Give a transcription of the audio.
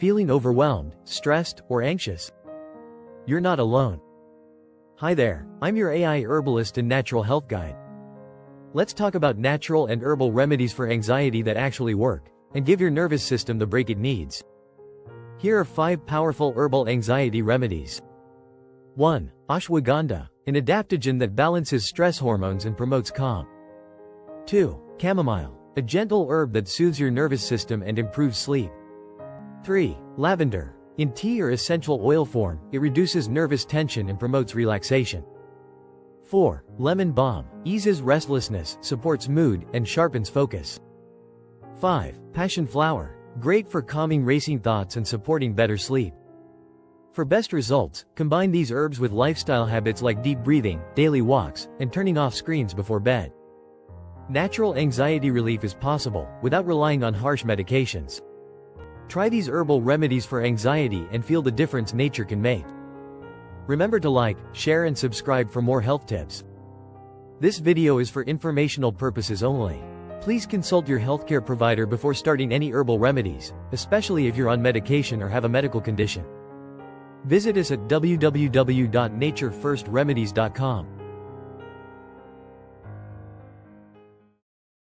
Feeling overwhelmed, stressed, or anxious? You're not alone. Hi there, I'm your AI herbalist and natural health guide. Let's talk about natural and herbal remedies for anxiety that actually work, and give your nervous system the break it needs. Here are 5 powerful herbal anxiety remedies. 1. Ashwagandha, an adaptogen that balances stress hormones and promotes calm. 2. Chamomile, a gentle herb that soothes your nervous system and improves sleep. 3. Lavender, in tea or essential oil form, it reduces nervous tension and promotes relaxation. 4. Lemon balm, eases restlessness, supports mood, and sharpens focus. 5. Passionflower, great for calming racing thoughts and supporting better sleep. For best results, combine these herbs with lifestyle habits like deep breathing, daily walks, and turning off screens before bed. Natural anxiety relief is possible, without relying on harsh medications. Try these herbal remedies for anxiety and feel the difference nature can make. Remember to like, share and subscribe for more health tips. This video is for informational purposes only. Please consult your healthcare provider before starting any herbal remedies, especially if you're on medication or have a medical condition. Visit us at www.naturefirstremedies.com.